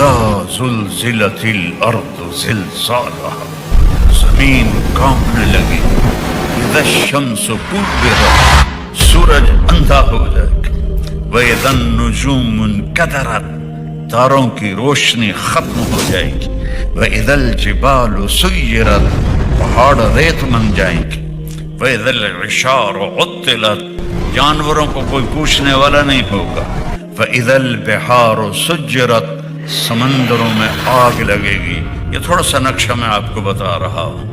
اذا زلزلت الارض زلزالها، زمین کانپنے لگی، اذا الشمس کورت، سورج اندھا ہو جائے گا، واذا النجوم انکدرت، تاروں کی روشنی ختم ہو جائے گی، واذا الجبال سیرت، پہاڑ ریت بن جائیں گے، واذا العشار عطلت، جانوروں کو کوئی پوچھنے والا نہیں ہوگا، واذا البحار سجرت، سمندروں میں آگ لگے گی۔ یہ تھوڑا سا نقشہ میں آپ کو بتا رہا ہوں۔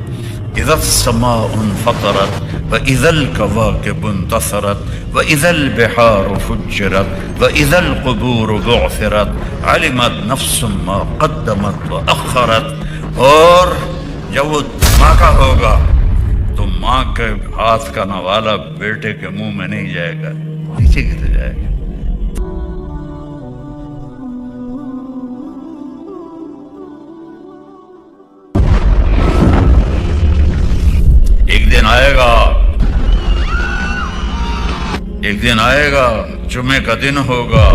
اذا السماء انفطرت واذا الكواكب انتثرت واذا البحار فجرت واذا القبور بعثرت علمت نفس ما قدمت واخرت۔ اور جب وہ دھماکہ ہوگا تو ماں کے ہاتھ کا نوالا بیٹے کے منہ میں نہیں جائے گا، نیچے گر جائے گا۔ ایک دن آئے گا جمعے کا دن ہوگا،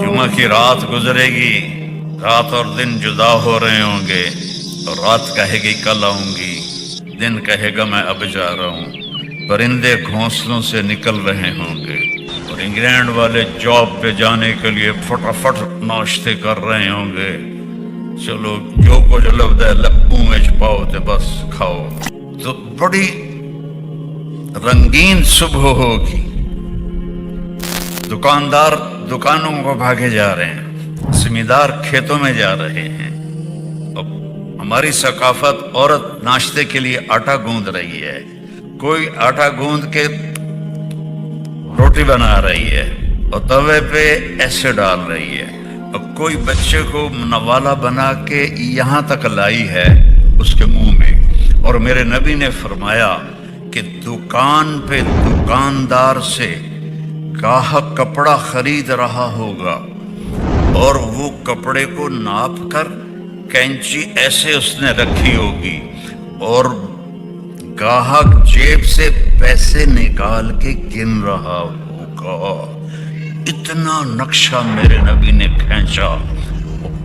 جمعہ کی رات گزرے گی، رات اور دن جدا ہو رہے ہوں گے، اور رات کہے گی کل آؤں گی، دن کہے گا میں اب جا رہا ہوں۔ پرندے گھونسلوں سے نکل رہے ہوں گے، اور انگلینڈ والے جاب پہ جانے کے لیے فٹافٹ ناشتے کر رہے ہوں گے۔ چلو جو کچھ لفظ ہے لپوں میں چھپاؤ تے بس کھاؤ۔ تو بڑی رنگین صبح ہوگی، دکاندار دکانوں کو بھاگے جا رہے ہیں، زمیندار کھیتوں میں جا رہے ہیں۔ اب ہماری ثقافت، عورت ناشتے کے لیے آٹا گوندھ رہی ہے، کوئی آٹا گوندھ کے روٹی بنا رہی ہے اور توے پہ ایسے ڈال رہی ہے، اور کوئی بچے کو نوالا بنا کے یہاں تک لائی ہے اس کے منہ میں۔ اور میرے نبی نے فرمایا کہ دکان پہ دکاندار سے گاہک کپڑا خرید رہا ہوگا، اور وہ کپڑے کو ناپ کر کینچی ایسے اس نے رکھی ہوگی، اور گاہک جیب سے پیسے نکال کے گن رہا ہوگا۔ اتنا نقشہ میرے نبی نے کھینچا۔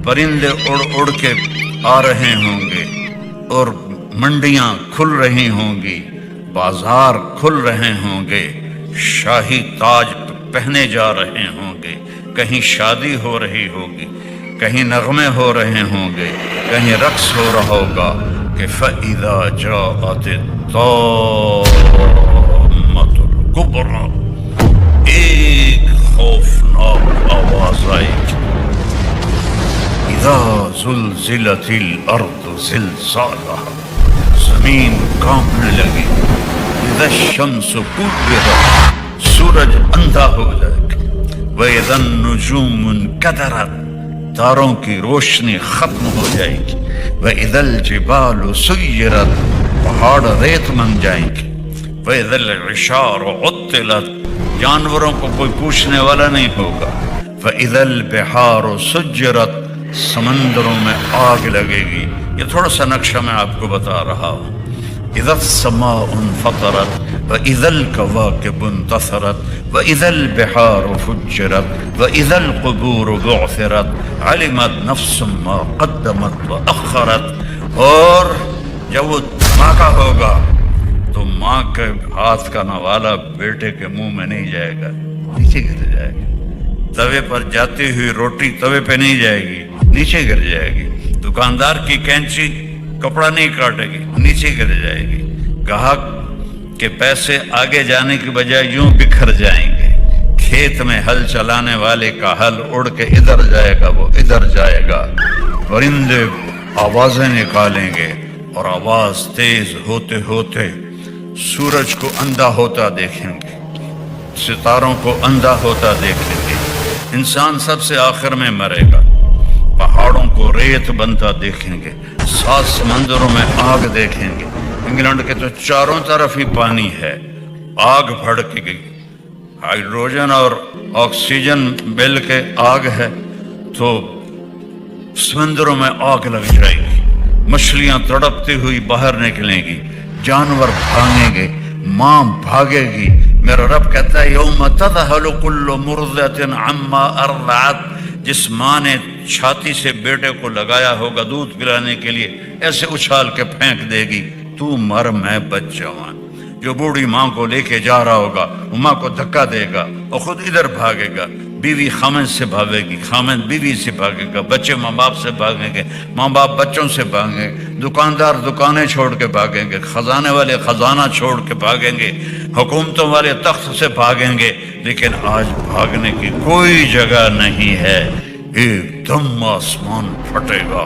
پرندے اڑ اڑ کے آ رہے ہوں گے، اور منڈیاں کھل رہی ہوں گی، بازار کھل رہے ہوں گے، شاہی تاج پہنے جا رہے ہوں گے، کہیں شادی ہو رہی ہوگی، کہیں نغمے ہو رہے ہوں گے، کہیں رقص ہو رہا ہوگا کہ فَإِذَا جَاءَتِ الطَّامَّةُ الْكُبْرىٰ، ایک خوفناک آواز آئے گی، اِذَا زُلْزِلَتِ الْأَرْضُ زِلْزَالَهَا، زمین کانپنے لگی، اذا الشمس کورت، سورج اندھا ہو جائے گا، واذا النجوم انکدرت، تاروں کی روشنی ختم ہو جائے گی، واذا الجبال سیرت، پہاڑ ریت بن جائیں گے، واذا العشار عطلت، جانوروں کو کوئی پوچھنے والا نہیں ہوگا، واذا البحار سجرت، سمندروں میں آگ لگے گی۔ یہ تھوڑا سا نقشہ میں آپ کو بتا رہا ہوں۔ اذا السماء انفطرت واذا الكواكب انتثرت واذا البحار فجرت واذا القبور بعثرت علمت نفس ما قدمت واخرت۔ اور جب وہ دھماکہ ہوگا تو ماں کے ہاتھ کا نوالا بیٹے کے منہ میں نہیں جائے گا، نیچے گر جائے گا۔ توے پر جاتی ہوئی روٹی توے پہ نہیں جائے گی، نیچے گر جائے گی۔ دکاندار کی کینچی کپڑا نہیں کاٹے گی، نیچے گر جائے گی۔ گاہک کے پیسے آگے جانے کی بجائے یوں بکھر جائیں گے۔ کھیت میں ہل چلانے والے کا ہل اڑ کے ادھر جائے گا، وہ ادھر جائے گا۔ پرندے آوازیں نکالیں گے، اور آواز تیز ہوتے ہوتے سورج کو اندھا ہوتا دیکھیں گے، ستاروں کو اندھا ہوتا دیکھیں گے۔ انسان سب سے آخر میں مرے گا۔ پہاڑوں کو ریت بنتا دیکھیں گے، 7 سمندروں میں آگ دیکھیں گے۔ انگلینڈ کے تو چاروں طرف ہی پانی ہے، آگ بھڑک گئی، ہائیڈروجن اور آکسیجن مل کے آگ ہے، تو سمندروں میں آگ لگ جائے گی، مچھلیاں تڑپتی ہوئی باہر نکلیں گی، جانور بھاگیں گے، ماں بھاگے گی، میرا رب کہتا ہے یوم تذہل کل مرضعۃ عما ارضعت، جس ماں نے چھاتی سے بیٹے کو لگایا ہوگا دودھ پلانے کے لیے، ایسے اچھال کے پھینک دے گی تو مر میں بچ جاؤں۔ جو بوڑھی ماں کو لے کے جا رہا ہوگا وہ ماں کو دھکا دے گا اور خود ادھر بھاگے گا، بیوی خامد سے بھاگے گی، خامد بیوی سے بھاگے گا، بچے ماں باپ سے بھاگیں گے، ماں باپ بچوں سے بھاگیں گے، دکاندار دکانیں چھوڑ کے بھاگیں گے، خزانے والے خزانہ چھوڑ کے بھاگیں گے، حکومتوں والے تخت سے بھاگیں گے، لیکن آج بھاگنے کی کوئی جگہ نہیں ہے۔ ایک دم آسمان پھٹے گا،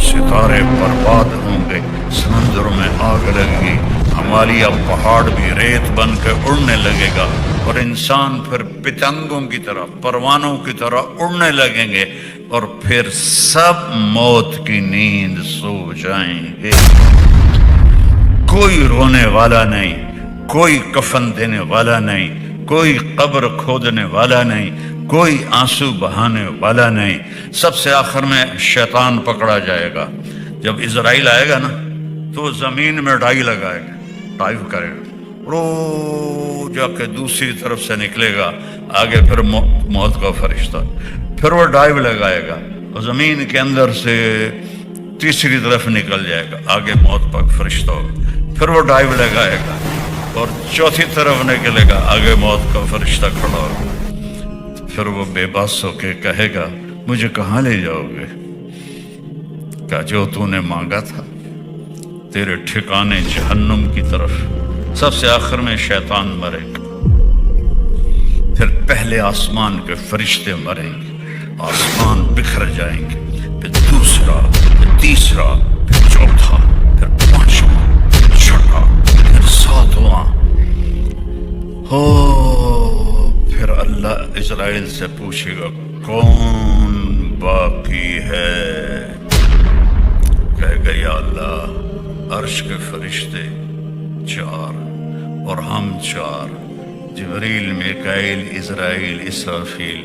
ستارے برباد ہوں گے، سمندر میں آگ لگے گی، ہمالیہ پہاڑ بھی ریت بن کے اڑنے لگے گا، اور انسان پھر پتنگوں کی طرح پروانوں کی طرح اڑنے لگیں گے، اور پھر سب موت کی نیند سو جائیں گے۔ کوئی رونے والا نہیں، کوئی کفن دینے والا نہیں، کوئی قبر کھودنے والا نہیں، کوئی آنسو بہانے والا نہیں۔ سب سے آخر میں شیطان پکڑا جائے گا۔ جب اسرائیل آئے گا نا تو وہ زمین میں ڈائی لگائے گا، ڈائیو کرے گا، رو جا کے دوسری طرف سے نکلے گا، آگے پھر موت کا فرشتہ، پھر وہ ڈائیو لگائے گا اور زمین کے اندر سے تیسری طرف نکل جائے گا، آگے موت کا فرشتہ ہوگا، پھر وہ ڈائیو لگائے گا اور چوتھی طرف نکلے گا، آگے موت کا فرشتہ کھڑا ہوگا۔ پھر وہ بے بس ہو کے کہے گا مجھے کہاں لے جاؤ گے؟ کہا جو تو نے مانگا تھا، تیرے ٹھکانے جہنم کی طرف۔ سب سے آخر میں شیطان مرے گا، پھر پہلے آسمان کے فرشتے مریں گے، آسمان بکھر جائیں گے، پھر دوسرا، پھر تیسرا، پھر چوتھا، پھر پانچواں، پھر چھٹا، پھر ساتواں۔ پھر اللہ اسرائیل سے پوچھے گا کون باقی ہے؟ کہے گا یا اللہ عرش کے فرشتے 4 اور ہم 4، جبریل، میکائیل، عزرائیل، اسرافیل۔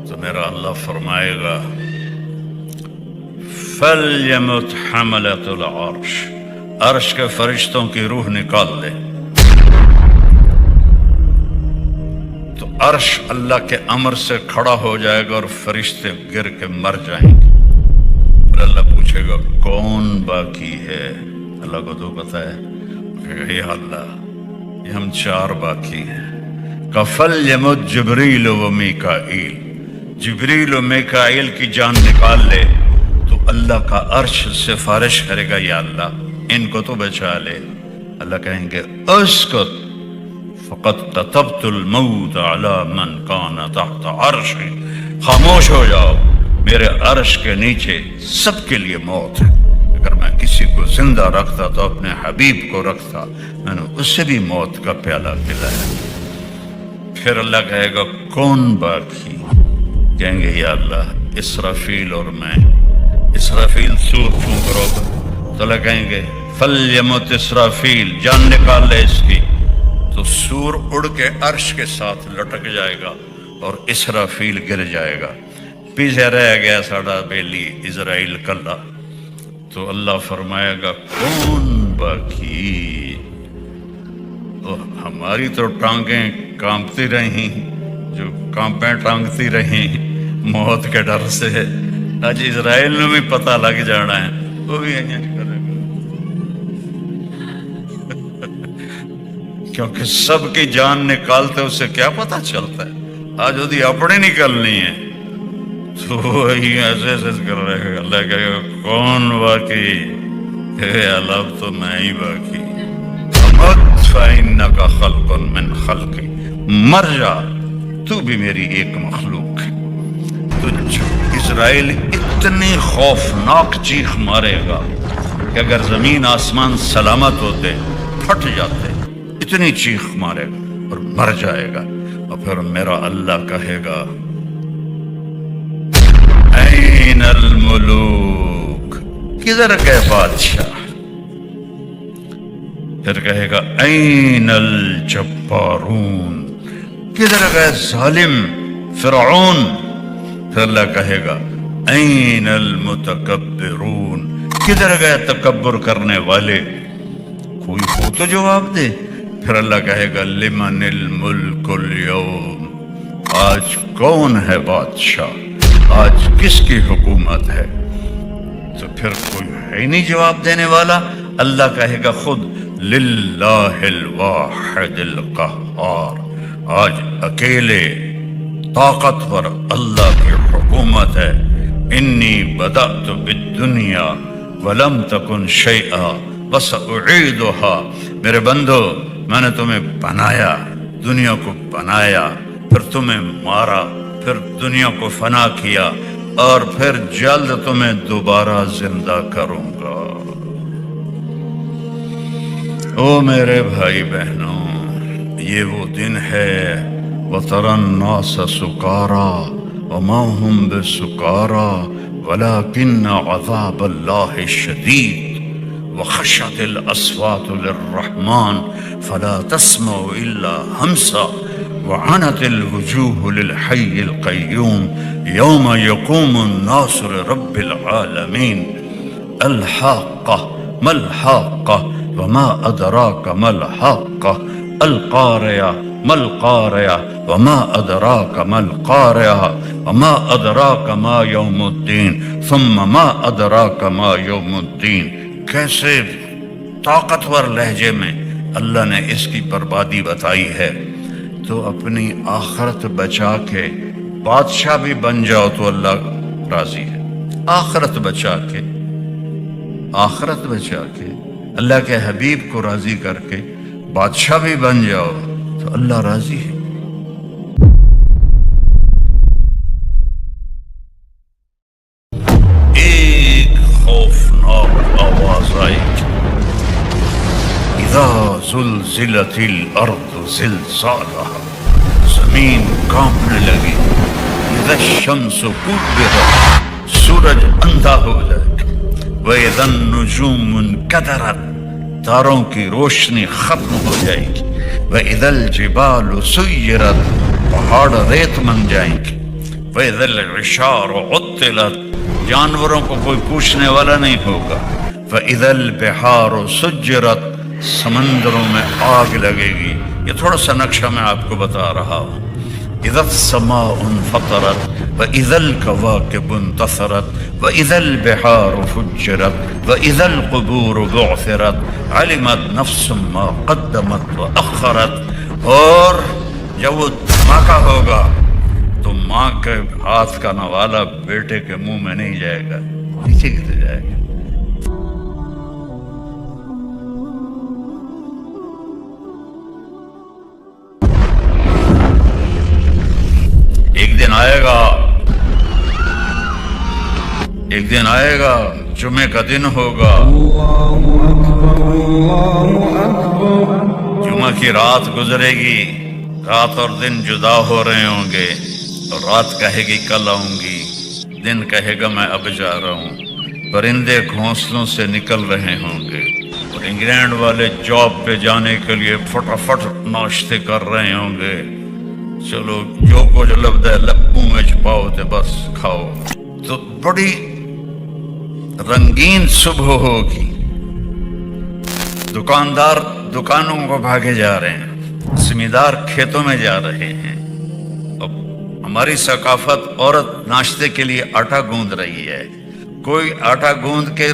تو میرا اللہ فرمائے گا فَلْيَمُتْ حَمَلَةُ الْعَرْشِ، عرش کے فرشتوں کی روح نکال دے۔ تو عرش اللہ کے امر سے کھڑا ہو جائے گا اور فرشتے گر کے مر جائیں گے۔ پھر اللہ پوچھے گا کون باقی ہے؟ اللہ کو تو پتہ ہے، کہے گا یا اللہ یہ ہم 4 باقی ہیں۔ فَلْيَمُتْ جبریل و میکائیل، جبریل و میکائیل کی جان نکال لے تو اللہ کا عرش سفارش کرے گا یا اللہ ان کو تو بچا لے۔ اللہ کہیں گے اسکت فقد كتبت الموت على من كان تحت عرشی، خاموش ہو جاؤ، میرے عرش کے نیچے سب کے لیے موت ہے۔ اگر میں کسی کو زندہ رکھتا تو اپنے حبیب کو رکھتا، میں نے اسے بھی موت کا پیالہ پلایا۔ پھر اللہ کہے گا کون باقی؟ کہیں گے یا اللہ اسرافیل اور میں۔ اسرافیل سور پھونک رہا ہوگا تو اللہ کہیں گے فَلْيَمُتْ اسرافیل، جان نکال لے اس کی۔ تو سور اڑ کے عرش کے ساتھ لٹک جائے گا اور اسرافیل گر جائے گا، پیچھے رہ گیا ساڑا بیلی اسرائیل کلا۔ تو اللہ فرمائے گا کون باقی؟ ہماری تو ٹانگیں کانپتی رہیں، جو کانپیں ٹانگتی رہیں موت کے ڈر سے، آج اسرائیل میں بھی پتہ لگ جانا ہے، وہ بھی کرے گا، کیونکہ سب کی جان نکالتے اسے کیا پتہ چلتا ہے، آج وہی اپنی نکلنی ہے تو وہی ایسے ایسے کر رہے گا۔ اللہ کہے گا کون باقی؟ کہ اللہ تو میں ہی باقی۔ امت فإنک خلق من خلقی، مر جا تو بھی میری ایک مخلوق ہے۔ تو اسرائیل اتنی خوفناک چیخ مارے گا کہ اگر زمین آسمان سلامت ہوتے پھٹ جاتے، اتنی چیخ مارے گا اور مر جائے گا۔ اور پھر میرا اللہ کہے گا این الملوک، کدھر گئے بادشاہ؟ پھر کہے گا این الجبارون، کدھر گئے ظالم فرعون؟ پھر اللہ کہے گا این المتکبرون، کدھر گئے تکبر کرنے والے؟ کوئی ہو تو جواب دے۔ پھر اللہ کہے گا لمن الملک اليوم، آج کون ہے بادشاہ، آج کس کی حکومت ہے؟ تو پھر کوئی ہے ہی نہیں جواب دینے والا۔ اللہ کہے گا خود للہ الواحد القہار، آج اکیلے طاقتور اللہ کی حکومت ہے۔ انی بدأت بالدنیا ولم تکن شیئا وسأعیدها، میرے بندو میں نے تمہیں بنایا، دنیا کو بنایا، پھر تمہیں مارا، پھر دنیا کو فنا کیا، اور پھر جلد تمہیں دوبارہ زندہ کروں گا۔ او میرے بھائی بہنوں، یہ وہ دن ہے وَتَرَى النَّاسَ سُكَارَى وَمَا هُمْ بِسُكَارَى وَلَكِنَّ عَذَابَ اللَّهِ شَدِيدٌ وَخَشَعَتِ الْأَصْوَاتُ لِلرَّحْمَنِ فَلَا تَسْمَعُ إِلَّا هَمْسًا وَعَنَتِ الْوُجُوهُ لِلْحَيِّ الْقَيُّومِ يَوْمَ يَقُومُ النَّاسُ لِرَبِّ الْعَالَمِينَ الْحَاقَّةُ مَا الْحَاقَّةُ وَمَا أَدْرَاكَ مَا الْحَاقَّةُ الْقَارِعَةُ ما القارعة وما أدراك ما القارعة وما أدراك ما يوم الدين ثم ما أدراك ما يوم الدين۔ کیسے طاقتور لہجے میں اللہ نے اس کی بربادی بتائی ہے۔ تو اپنی آخرت بچا کے بادشاہ بھی بن جاؤ تو اللہ راضی ہے۔ آخرت بچا کے اللہ کے حبیب کو راضی کر کے بادشاہ بھی بن جاؤ تو اللہ راضی ہے۔ ایک خوفناک آواز آئی، اذا زلزلت الارض زلزالها، زمین کانپنے لگی، اذا الشمس کورت، سورج اندھا ہو جائے، واذا النجوم انکدرت، تاروں کی روشنی ختم ہو جائے گی، وَإِذَا الْجِبَالُ سُيِّرَتْ، پہاڑ ریت بن جائیں گے، وَإِذَا الْعِشَارُ عُطِّلَتْ، جانوروں کو کوئی پوچھنے والا نہیں ہوگا، وَإِذَا الْبِحَارُ سُجِّرَتْ، سمندروں میں آگ لگے گی۔ یہ تھوڑا سا نقشہ میں آپ کو بتا رہا ہوں۔ اذا السماء انفطرت واذا الكواكب انتثرت واذا البحار فجرت واذا القبور بعثرت علمت نفس ما قدمت واخرت، اور جب وہ دھماکہ ہوگا تو ماں کے ہاتھ کا نوالا بیٹے کے منہ میں نہیں جائے گا، نیچے گر جائے گا۔ ایک دن آئے گا جمعے کا دن ہوگا، جمعہ کی رات گزرے گی، رات اور دن جدا ہو رہے ہوں گے، اور رات کہے گی کل آؤں گی، دن کہے گا میں اب جا رہا ہوں، پرندے گھونسلوں سے نکل رہے ہوں گے، اور انگلینڈ والے جاب پہ جانے کے لیے فٹافٹ ناشتے کر رہے ہوں گے، چلو جو کچھ لبدا ہے لپوں میں چھپاؤ تے بس کھاؤ۔ تو بڑی رنگین صبح ہوگی، دکاندار دکانوں کو بھاگے جا رہے ہیں، زمیندار کھیتوں میں جا رہے ہیں، اب ہماری ثقافت عورت ناشتے کے لیے آٹا گوندھ رہی ہے، کوئی آٹا گوندھ کے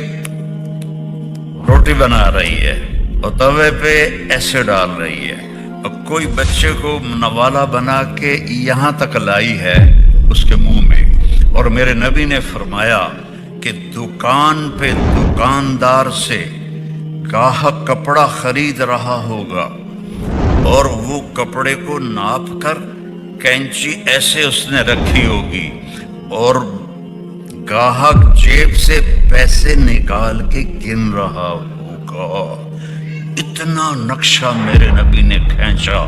روٹی بنا رہی ہے اور توے پہ ایسے ڈال رہی ہے، اور کوئی بچے کو نوالا بنا کے یہاں تک لائی ہے اس کے منہ میں۔ اور میرے نبی نے فرمایا کہ دکان پہ دکاندار سے گاہک کپڑا خرید رہا ہوگا اور وہ کپڑے کو ناپ کر کینچی ایسے اس نے رکھی ہوگی اور گاہک جیب سے پیسے نکال کے گن رہا ہوگا۔ اتنا نقشہ میرے نبی نے کھینچا،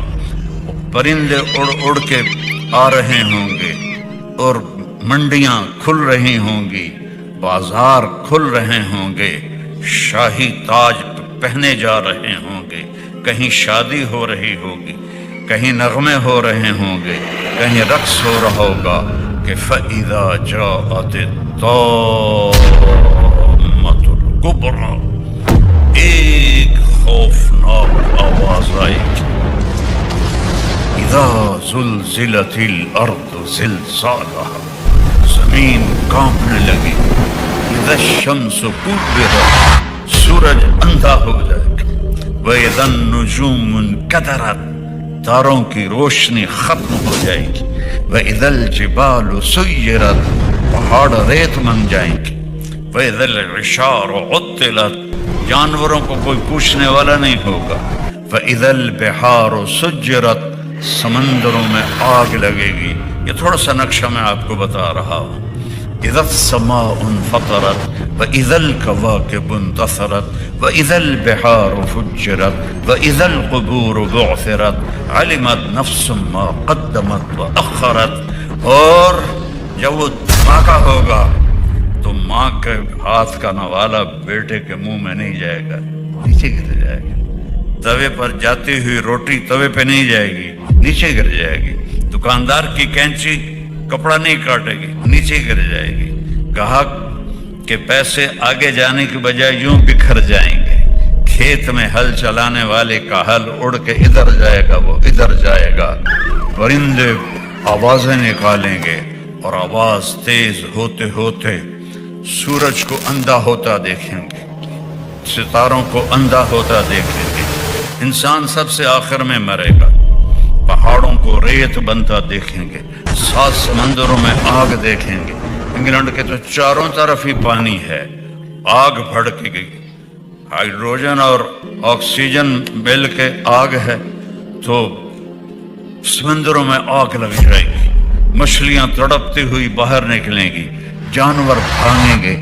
پرندے اڑ اڑ کے آ رہے ہوں گے اور منڈیاں کھل رہی ہوں گی، بازار کھل رہے ہوں گے، شاہی تاج پہنے جا رہے ہوں گے، کہیں شادی ہو رہی ہوگی، کہیں نغمے ہو رہے ہوں گے، کہیں رقص ہو رہا ہوگا کہ فَإِذَا جَاءَتِ الطَّامَّةُ الْكُبْرَىٰ، ایک خوفناک آواز آئے گی، اذا زلزلت الارض زلزالها، زمین کانپنے لگی، اذا الشمس کورت، سورج اندھا ہو جائے گا، وَإِذَا النُّجُومُ انْكَدَرَتْ، تاروں کی روشنی ختم ہو جائے گی، وَإِذَا الْجِبَالُ سُيِّرَتْ، پہاڑ ریت بن جائیں گے، وَإِذَا الْعِشَارُ عُطِّلَتْ، جانوروں کو کوئی پوچھنے والا نہیں ہوگا، وَإِذَا الْبِحَارُ سُجِّرَتْ، سمندروں میں آگ لگے گی۔ یہ تھوڑا سا نقشہ میں آپ کو بتا رہا ہوں۔ اذا السماء انفطرت واذا الكواكب انتثرت واذا البحار فجرت واذا القبور بعثرت علمت نفس ما قدمت واخرت، اور جب وہ دھماکہ ہوگا تو ماں کے ہاتھ کا نوالا بیٹے کے منہ میں نہیں جائے گا، نیچے گر جائے گا۔ توے پر جاتی ہوئی روٹی توے پہ نہیں جائے گی، نیچے گر جائے گی۔ دکاندار کی کینچی کپڑا نہیں کاٹے گی، نیچے گر جائے گی۔ گاہک کے پیسے آگے جانے کی بجائے یوں بکھر جائیں گے۔ کھیت میں ہل چلانے والے کا ہل اڑ کے ادھر جائے گا، وہ ادھر جائے گا۔ پرندے آوازیں نکالیں گے، اور آواز تیز ہوتے ہوتے سورج کو اندھا ہوتا دیکھیں گے، ستاروں کو اندھا ہوتا دیکھیں گے۔ انسان سب سے آخر میں مرے گا۔ پہاڑوں کو ریت بنتا دیکھیں گے، 7 سمندروں میں آگ دیکھیں گے۔ انگلینڈ کے تو چاروں طرف ہی پانی ہے، آگ بھڑک گئی، ہائیڈروجن اور آکسیجن مل کے آگ ہے، تو سمندروں میں آگ لگ جائے گی، مچھلیاں تڑپتی ہوئی باہر نکلیں گی، جانور بھاگیں گے،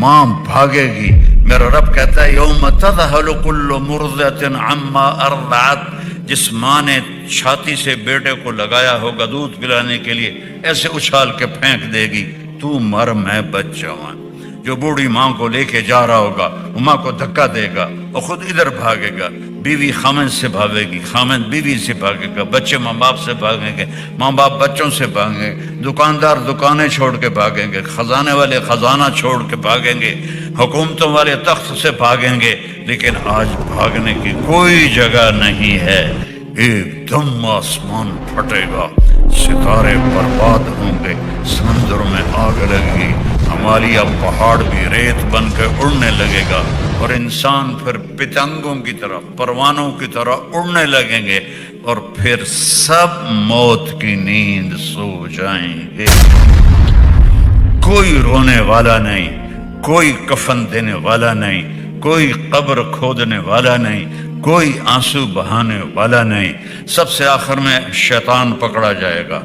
ماں بھاگے گی۔ میرا رب کہتا ہے یوم تذہل کل مرضعۃ عما ارضعت، جس ماں نے چھاتی سے بیٹے کو لگایا ہوگا دودھ پلانے کے لیے، ایسے اچھال کے پھینک دے گی، تو مر میں بچ جاؤں۔ جو بوڑھی ماں کو لے کے جا رہا ہوگا وہ ماں کو دھکا دے گا، وہ خود ادھر بھاگے گا، بیوی خامن سے بھاگے گی، خامن بیوی سے بھاگے گا، بچے ماں باپ سے بھاگیں گے، ماں باپ بچوں سے بھاگیں گے، دکاندار دکانیں چھوڑ کے بھاگیں گے، خزانے والے خزانہ چھوڑ کے بھاگیں گے، حکومتوں والے تخت سے بھاگیں گے، لیکن آج بھاگنے کی کوئی جگہ نہیں ہے۔ ایک دم آسمان پھٹے گا، ستارے برباد ہوں گے، سمندروں میں آگ لگے گی، ہمالیہ پہاڑ بھی ریت بن کے اڑنے لگے گا، اور انسان پھر پتنگوں کی طرح، پروانوں کی طرح اڑنے لگیں گے، اور پھر سب موت کی نیند سو جائیں گے۔ کوئی رونے والا نہیں، کوئی کفن دینے والا نہیں، کوئی قبر کھودنے والا نہیں، کوئی آنسو بہانے والا نہیں۔ سب سے آخر میں شیطان پکڑا جائے گا۔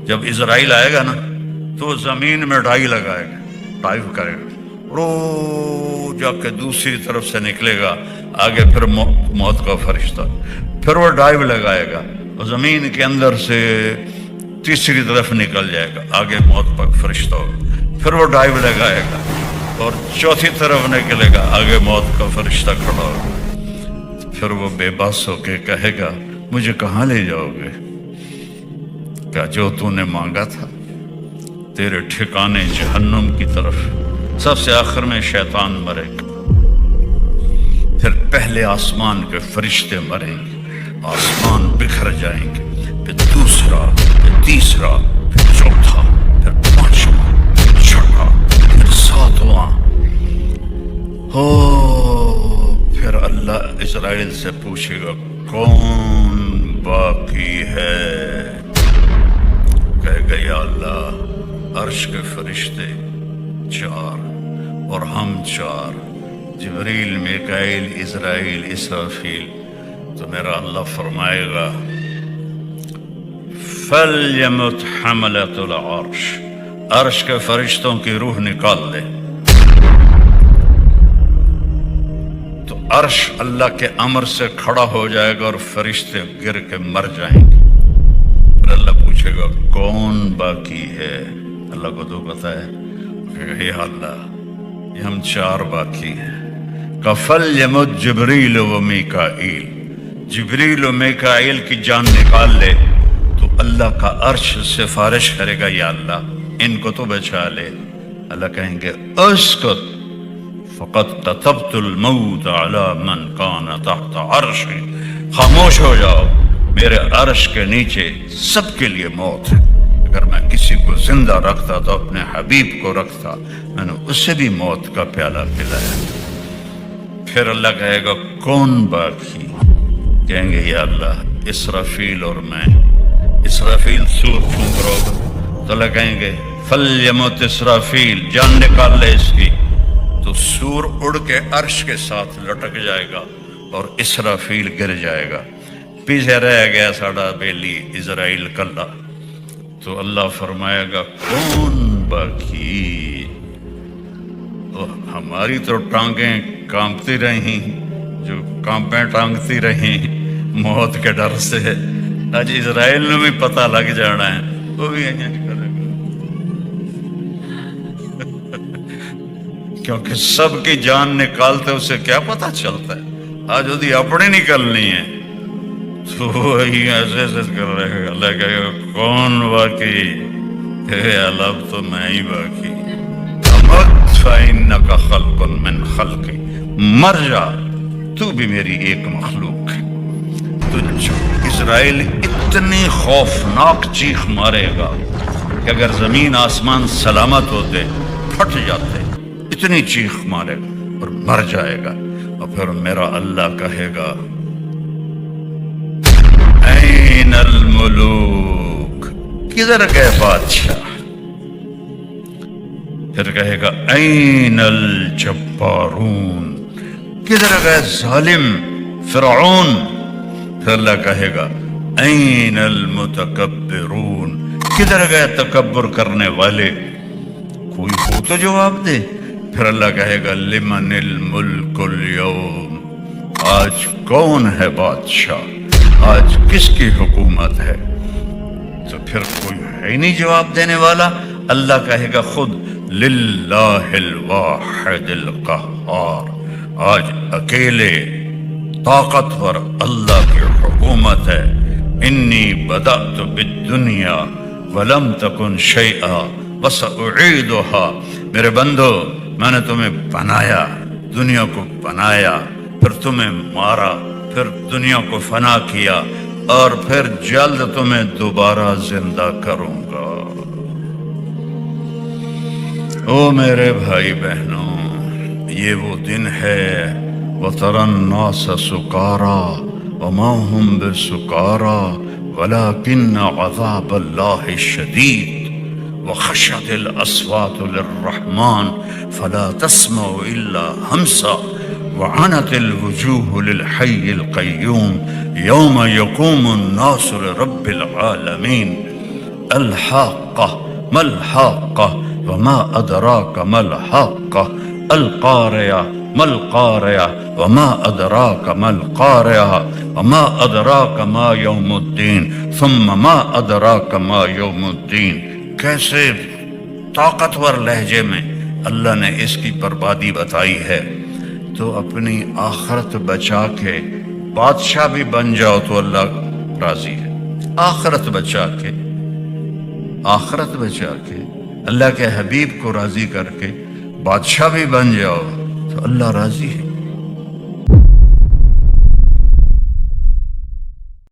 جب اسرائیل آئے گا نا تو زمین میں ڈائی لگائے گا، ڈائیو کرے گا، رو جا کے دوسری طرف سے نکلے گا، آگے پھر موت کا فرشتہ، پھر وہ ڈائیو لگائے گا اور زمین کے اندر سے تیسری طرف نکل جائے گا، آگے موت کا فرشتہ ہوگا، پھر وہ ڈائیو لگائے گا اور چوتھی طرف نکلے گا، آگے موت کا فرشتہ کھڑا ہوگا۔ پھر وہ بے بس ہو کے کہے گا مجھے کہاں لے جاؤ گے؟ کیا جو تو نے مانگا تھا؟ تیرے ٹھکانے جہنم کی طرف۔ سب سے آخر میں شیطان مرے گا، پھر پہلے آسمان کے فرشتے مریں گے، آسمان بکھر جائیں گے، پھر دوسرا، پھر تیسرا، پھر چوتھا، پھر پانچواں، پھر چھٹا، پھر ساتواں۔ پھر اللہ اسرائیل سے پوچھے گا کون باقی ہے؟ کہے گا یا اللہ عرش کے فرشتے 4 اور ہم 4، جبریل، میکائیل، اسرائیل، اسرافیل۔ تو میرا اللہ فرمائے گا فَلْيَمُتْ حَمَلَةُ الْعَرْشِ، عرش کے فرشتوں کی روح نکال دے۔ تو عرش اللہ کے امر سے کھڑا ہو جائے گا اور فرشتے گر کے مر جائیں گے۔ پھر اللہ پوچھے گا کون باقی ہے؟ اللہ کو تو پتہ ہے، کہے گا یا اللہ یہ ہم 4 باقی ہیں۔ فَلْيَمُتْ جبریل و میکائیل، جبریل و میکائیل کی جان نکال لے۔ تو اللہ کا عرش سفارش کرے گا یا اللہ ان کو تو بچا لے۔ اللہ کہیں گے اسکت فقد كتبت الموت على من كان تحت عرشي. خاموش ہو جاؤ، میرے عرش کے نیچے سب کے لیے موت ہے. اگر میں کسی کو زندہ رکھتا تو اپنے حبیب کو رکھتا، میں نے اسے بھی موت کا پیالہ پلایا. پھر اللہ کہے گا کون باقی؟ کہیں گے یا اللہ اسرافیل اور میں. اسرافیل سور پھونک رہا ہوگا تو اللہ کہیں گے فلیمت اسرافیل، جان نکال لے اس کی. تو سور اڑ کے عرش کے ساتھ لٹک جائے گا اور اسرافیل گر جائے گا. پیچھے رہ گیا ساڑا بیلی اسرائیل کلا. تو اللہ فرمائے گا کون باقی؟ ہماری تو ٹانگیں کانپتی رہیں، جو کانپیں ٹانگتی رہیں موت کے ڈر سے. آج اسرائیل نے بھی پتہ لگ جانا ہے، وہ بھی ایسا کرے گا. کیونکہ سب کی جان نکالتے اسے کیا پتہ چلتا ہے، آج وہی اپنی نکلنی ہے. تو وہی ایسے ایسے کر رہے گا. اللہ کہے گا کون باقی؟ اب تو میں ہی باقی. فَإِنَّكَ خَلْقٌ مِّن خَلْقِ، مر جا، تو بھی میری ایک مخلوق ہے. تو اسرائیل اتنی خوفناک چیخ مارے گا کہ اگر زمین آسمان سلامت ہوتے پھٹ جاتے. اتنی چیخ مارے گا اور مر جائے گا. اور پھر میرا اللہ کہے گا این الملوک، کدھر گئے بادشاہ؟ پھر کہے گا این الجبارون، کدھر گئے ظالم فرعون؟ پھر اللہ کہے گا این المتکبرون، کدھر گئے تکبر کرنے والے؟ کوئی ہو تو جواب دے. پھر اللہ کہے گا لمن الملک اليوم، آج کون ہے بادشاہ، آج کس کی حکومت ہے؟ تو پھر کوئی ہے ہی نہیں جواب دینے والا. اللہ کہے گا خود للہ الواحد القہار، آج اکیلے طاقتور اللہ کی حکومت ہے. انی بدأت بالدنیا ولم تکن شیئا وسأعیدها، میرے بندو میں نے تمہیں بنایا، دنیا کو بنایا، پھر تمہیں مارا، پھر دنیا کو فنا کیا، اور پھر جلد تمہیں دوبارہ زندہ کروں گا. او میرے بھائی بہنوں، یہ وہ دن ہے وَتَرَى النَّاسَ سُكَارَى وَمَا هُمْ بِسُكَارَى وَلَكِنَّ عَذَابَ اللَّهِ شَدِيدٌ وخشعت الأصوات للرحمن فلا تسمع إلا همسا وعنت الوجوه للحي القيوم يوم يقوم الناس لرب العالمين. الحاقة ما الحاقة وما أدراك ما الحاقة، القارعة ما القارعة وما أدراك ما القارعة وما أدراك ما يوم الدين ثم ما أدراك ما يوم الدين. کیسے طاقتور لہجے میں اللہ نے اس کی بربادی بتائی ہے. تو اپنی آخرت بچا کے بادشاہ بھی بن جاؤ تو اللہ راضی ہے. آخرت بچا کے اللہ کے حبیب کو راضی کر کے بادشاہ بھی بن جاؤ تو اللہ راضی ہے.